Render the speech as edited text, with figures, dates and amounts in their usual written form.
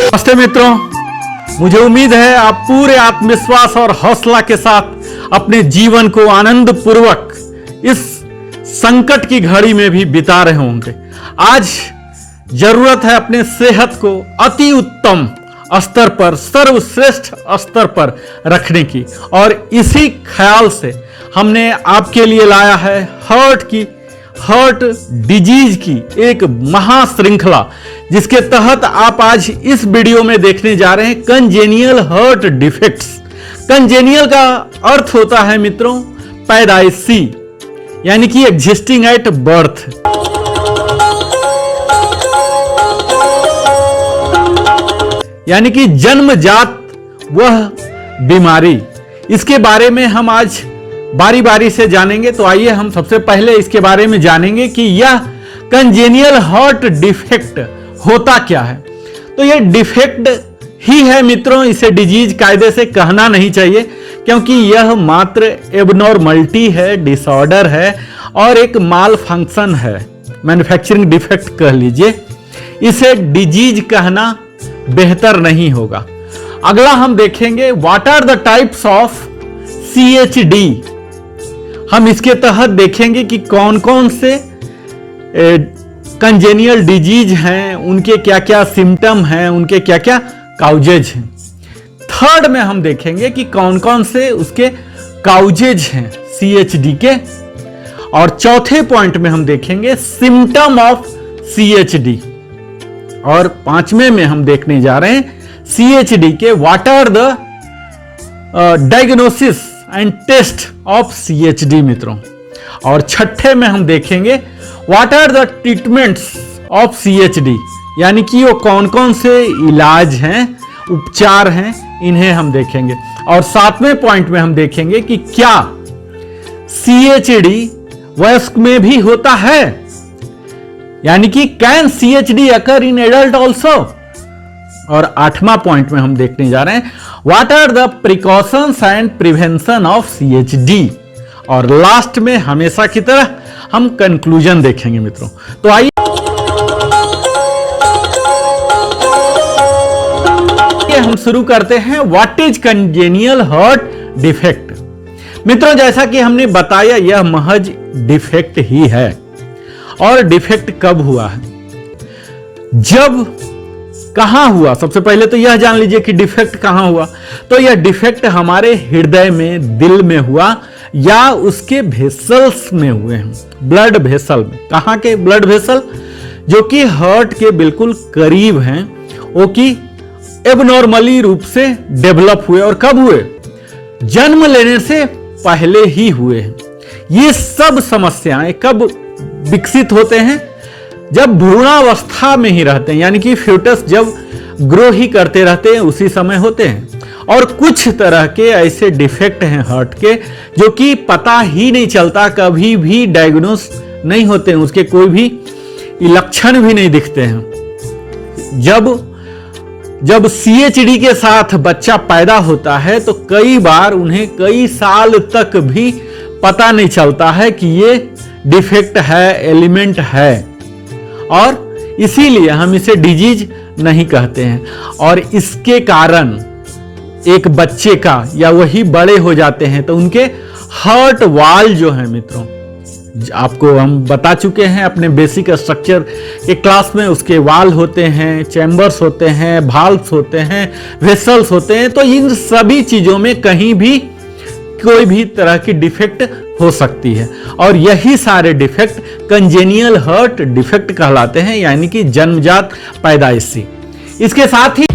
नमस्ते मित्रों, मुझे उम्मीद है आप पूरे आत्मविश्वास और हौसला के साथ अपने जीवन को आनंद पूर्वक इस संकट की घड़ी में भी बिता रहे होंगे। आज जरूरत है अपने सेहत को अति उत्तम स्तर पर, सर्वश्रेष्ठ स्तर पर रखने की, और इसी ख्याल से हमने आपके लिए लाया है हार्ट डिजीज की एक महाश्रृंखला, जिसके तहत आप आज इस वीडियो में देखने जा रहे हैं कंजेनियल हार्ट डिफेक्ट्स। कंजेनियल का अर्थ होता है मित्रों पैदाइशी, यानी कि एग्जिस्टिंग एट बर्थ। यानी कि जन्मजात वह बीमारी, इसके बारे में हम आज बारी बारी से जानेंगे। तो आइए हम सबसे पहले इसके बारे में जानेंगे कि यह कंजेनियल हार्ट डिफेक्ट होता क्या है। तो यह डिफेक्ट ही है मित्रों, इसे डिजीज कायदे से कहना नहीं चाहिए, क्योंकि यह मात्र एबनॉर्मलिटी है, डिसऑर्डर है और एक माल फंक्शन है, मैन्युफैक्चरिंग डिफेक्ट कह लीजिए। इसे डिजीज कहना बेहतर नहीं होगा। अगला हम देखेंगे what are the types of CHD। हम इसके तहत देखेंगे कि कौन कौन से कंजेनियल डिजीज हैं, उनके क्या क्या सिम्टम हैं, उनके क्या क्या काउजेज हैं। थर्ड में हम देखेंगे कि कौन कौन से उसके काउजेज हैं CHD के, और चौथे पॉइंट में हम देखेंगे सिम्टम ऑफ CHD, और पांचवें में हम देखने जा रहे हैं CHD के what are the diagnosis and test of CHD मित्रों, और छठे में हम देखेंगे what are the treatments of CHD, यानी कि वो कौन कौन से इलाज हैं, उपचार हैं, इन्हें हम देखेंगे। और सातवें पॉइंट में हम देखेंगे कि क्या CHD वयस्क में भी होता है, यानी कि can CHD occur in adult also. और आठवां पॉइंट में हम देखने जा रहे हैं what are the precautions and prevention of CHD। और लास्ट में हमेशा की तरह हम कंक्लूजन देखेंगे मित्रों। तो आइए हम शुरू करते हैं what is congenial heart defect. मित्रों, जैसा कि हमने बताया यह महज डिफेक्ट ही है। और डिफेक्ट कब हुआ है, जब, कहां हुआ, सबसे पहले तो यह जान लीजिए कि डिफेक्ट कहां हुआ। तो यह डिफेक्ट हमारे हृदय में, दिल में हुआ, या उसके वेसल्स में हुए हैं, ब्लड वेसल में। कहां के ब्लड वेसल? जो कि हार्ट के बिल्कुल करीब हैं, वो कि एबनॉर्मली रूप से डेवलप हुए। और कब हुए? जन्म लेने से पहले ही हुए हैं। ये सब समस्याएं कब विकसित होते हैं? जब भ्रूणावस्था में ही रहते हैं, यानी कि फ्यूटस जब ग्रो ही करते रहते हैं उसी समय होते हैं। और कुछ तरह के ऐसे डिफेक्ट हैं हार्ट के जो कि पता ही नहीं चलता, कभी भी डायग्नोस नहीं होते हैं, उसके कोई भी लक्षण भी नहीं दिखते हैं। जब CHD के साथ बच्चा पैदा होता है तो कई बार उन्हें कई साल तक भी पता नहीं चलता है कि ये डिफेक्ट है, एलिमेंट है, और इसीलिए हम इसे डिजीज नहीं कहते हैं। और इसके कारण एक बच्चे का, या वही बड़े हो जाते हैं तो उनके हार्ट वाल जो है मित्रों, आपको हम बता चुके हैं अपने बेसिक स्ट्रक्चर के क्लास में, उसके वाल होते हैं, चैम्बर्स होते हैं, वाल्व्स होते हैं, वेसल्स होते हैं। तो इन सभी चीजों में कहीं भी कोई भी तरह की डिफेक्ट हो सकती है, और यही सारे डिफेक्ट कंजेनियल हार्ट डिफेक्ट कहलाते हैं, यानी कि जन्मजात पैदाइशी। इसके साथ ही